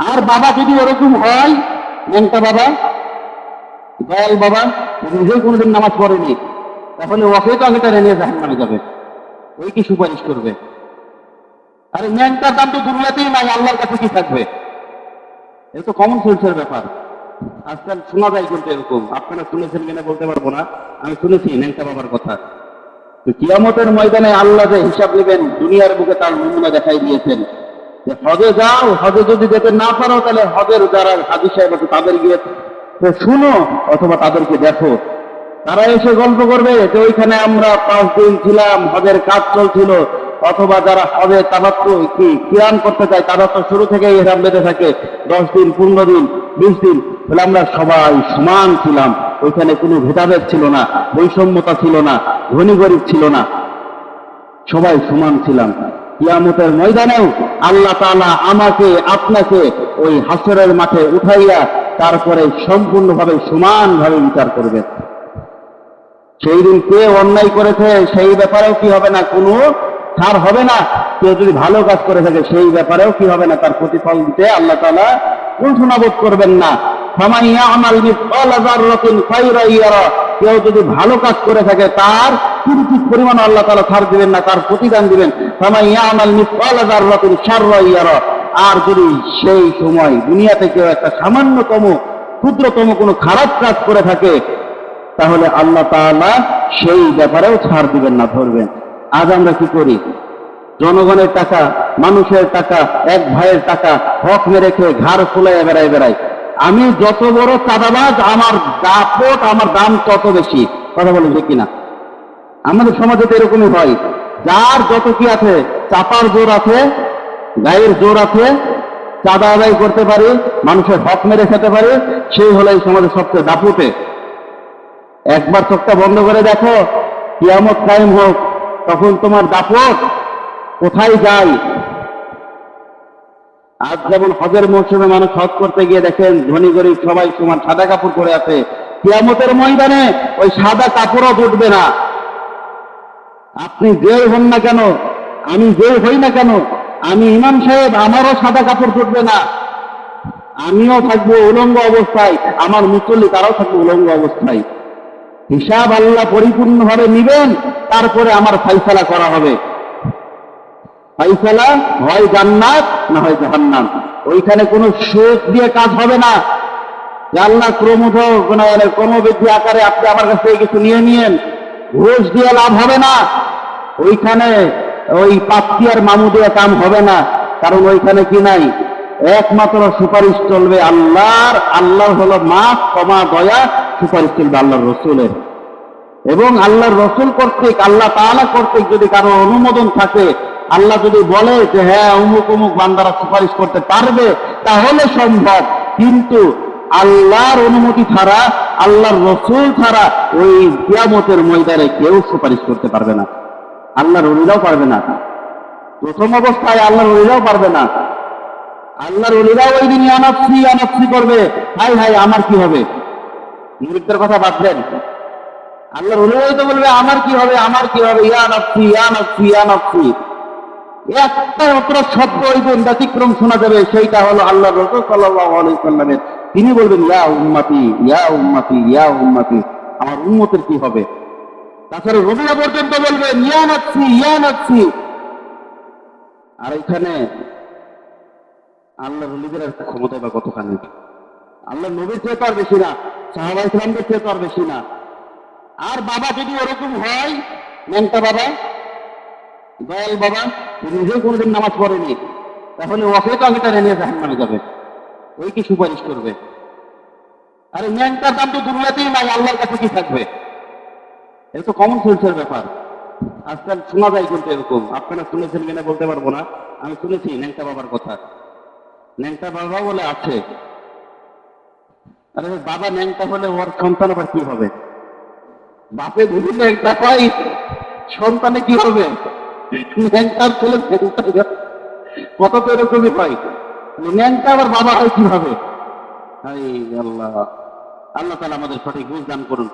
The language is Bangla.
আর বাবা যদি ওরকম হয়, ন্যাংটা বাবা, দয়াল বাবা, নিজেই কোনোদিন নামাজ পড়েনি, তাহলে ওকে তো আগে টেনে নিয়ে জাহান্নামে যাবে, ওই কি সুপারিশ করবে? আরে ন্যাংটার দাম তো দুনিয়াতেই নাই, আল্লাহর কাছে কি থাকবে? এটা তো কমন সেন্সের ব্যাপার। আজকাল শোনা যায় কিন্তু এরকম, আপনারা শুনেছেন কিনা বলতে পারবো না, আমি শুনেছি ন্যাংটা বাবার কথা। তো কিয়ামতের ময়দানে আল্লাহ যে হিসাব নেবেন, দুনিয়ার বুকে তার নমুনা দেখাই দিয়েছেন যে হজে যাও, হজে যদি যেতে না পারো তাহলে হজের যারা হাজি সাহেব আছে তাদের গিয়ে শুনো অথবা তাদেরকে দেখো। তারা এসে গল্প করবে যে ওইখানে আমরা 5 দিন ছিলাম, হজের কাজ চলছিল। অথবা যারা হজে তাবাত্তু কি কিরান করতে চায় তারা তো শুরু থেকেই এরাম বেঁধে থাকে 10 দিন, 15 দিন, 20 দিন। বলে আমরা সবাই সমান ছিলাম, ওইখানে কোনো ভেদাভেদ ছিল না, বৈষম্যতা ছিল না, ধনী গরিব ছিল না, সবাই সমান ছিলাম। কিয়ামতের ময়দানেও আল্লাহ তাআলা আমাকে আপনাকে ওই হাসরের মাঠে উঠাইয়া তারপরে সম্পূর্ণভাবে সমানভাবে বিচার করবে। সেই দিন কে অন্যায় করেছে সেই ব্যাপারেও কি হবে না, কোনো ছাড় হবে না। কেউ যদি ভালো কাজ করে থাকে সেই ব্যাপারেও কি হবে না, তার প্রতিফল দিতে আল্লাহ তাআলা কুণ্ঠনাবোধ করবেন না। ফামান ইয়ামাল মিসকালা যাররাতিন খায়রান ইয়ারা, কেউ যদি ভালো কাজ করে থাকে তার কিঞ্চিৎ পরিমাণ আল্লাহ তাআলা ছাড় দিবেন না, তার প্রতিদান দিবেন। ফামান ইয়ামাল মিসকালা যাররাতিন শাররান ইয়ারা, আর যদি সেই সময় দুনিয়াতে কেউ একটা সামান্যতম ক্ষুদ্রতম কোনো খারাপ কাজ করে থাকে তাহলে আল্লাহ তাআলা সেই ব্যাপারেও ছাড় দিবেন না, ধরবেন। আজ আমরা কি করি? জনগণের টাকা, মানুষের টাকা, এক ভাইয়ের টাকা হক মেরে খেয়ে ঘাড় ফুলাইয়া বেড়াই। আমি যত বড় চাঁদাবাজ, আমার দাপট, আমার দাম তত বেশি। কথা বলেন ঠিক কিনা? আমাদের সমাজে তো এরকমই হয়, যার যত কি আছে, চাপার জোর আছে, গায়ের জোর আছে, চাঁদা আদায় করতে পারি, মানুষের হক মেরে খেতে পারি, সেই হলো এই সমাজের সবচেয়ে দাপুটে। একবার চোখটা বন্ধ করে দেখো, কিয়ামত কায়েম হোক, তখন তোমার দাপট কোথায় যায়? আজ যেমন হজের মৌসুমে মানুষ হজ করতে গিয়ে দেখেন ধনী গরিব সবাই সমান সাদা কাপড় পরে আছে, কিয়ামতের ময়দানে ওই সাদা কাপড়ও জুটবে না। আপনি যেই হন না কেন, আমি যেই হই না কেন, আমি ইমাম সাহেব, আমারও সাদা কাপড় জুটবে না। আমিও থাকবো উলঙ্গ অবস্থায়, আমার মুসল্লি তারাও থাকবো উলঙ্গ অবস্থায়। হিসাব আল্লাহ পরিপূর্ণভাবে নিবেন, তারপরে আমার ফাইসালা করা হবে। ফাইসালা হয় জান্নাত না হয় জাহান্নাম। ওইখানে কোনো সুদ দিয়ে কাজ হবে না যে আল্লাহ ক্রমবৃদ্ধি আকারে আপনি আমার কাছ থেকে কিছু নিয়ে নিয়েন, ঘুষ দিয়ে লাভ হবে না। ওইখানে ওই পাপ্তি আর মামু দিয়ে কাম হবে না, কারণ ওইখানে কি নাই, একমাত্র সুপারিশ চলবে আল্লাহর। আল্লাহর হলো মাফ, ক্ষমা, দয়া, সুপারিশ চলবে আল্লাহর রসুলের। এবং আল্লাহর রসুল কর্তৃক, আল্লাহ তাআলা কর্তৃক যদি কারো অনুমোদন থাকে, আল্লাহ যদি বলে যে হ্যাঁ অমুক অমুক বান্দারা সুপারিশ করতে পারবে, তাহলে সম্ভব। কিন্তু আল্লাহর অনুমতি ছাড়া, আল্লাহর রসুল ছাড়া ওই কিয়ামতের ময়দানে কেউ সুপারিশ করতে পারবে না। আল্লাহর ওলিরাও পারবে না, প্রথম অবস্থায় আল্লাহর ওলিরাও পারবে না। আল্লাহর ওলিরাও ওই দিন ইয়ানাফসি ইয়ানাফসি করবে, হাই হাই আমার কি হবে। মুরিদদের কথা বাদ দেন, আল্লাহর ওলিরাই তো বলবে আমার কি হবে, আমার কি হবে, ইয়া নাফসি ইয়া নাফসি ইয়া নাফসি। একটা মাত্র শব্দ ওই দিন ব্যতিক্রম শোনা যাবে, সেইটা হলো আল্লাহর রাসূল সাল্লাল্লাহু আলাইহি সাল্লামের। তিনি বলবেন ইয়া উম্মতি ইয়া উম্মতি ইয়া উম্মতি, আমার উম্মতের কি হবে। তাছাড়া রবিরা পর্যন্ত বলবেন ইয়া নাফসি ইয়া নাফসি। আর এখানে আল্লাহর ওলিদের একটা ক্ষমতা বা কতখানি, আল্লাহ নবীর চেয়ে তো আর বেশি না, সাহাবা ইকরামদের চেয়ে তো আর বেশি না। আর বাবা যদি ওরকম হয়, ন্যাংটা বাবা, দয়াল বাবা, নিজেই কোনোদিন নামাজ পড়েনি, তাহলে ওকে তো আগে টেনে নিয়ে জাহান্নামে যাবে, ওই কি সুপারিশ করবে? আরে ন্যাংটার দাম তো দুনিয়াতেই নাই, আল্লাহর কাছে কি থাকবে? এটা তো কমন সেন্সের ব্যাপার। আজকাল শোনা যায় কিন্তু এরকম, আপনারা শুনেছেন কিনা বলতে পারবো না, আমি শুনেছি ন্যাংটা বাবার কথা। ন্যাংটা বাবা বলে আছে। আরে বাবা ন্যাংটা হলে ওর সন্তান আবার কি হবে? বাপে যদি ন্যাংটা পাই, সন্তানে কি হবে? ন্যাংটার ছেলে ন্যাংটা, কত তো এরকমই হয়। ন্যাংটা আবার বাবা হয় কিভাবে? আল্লাহ, আল্লাহ তাআলা আমাদের সঠিক বুঝ দান করুন।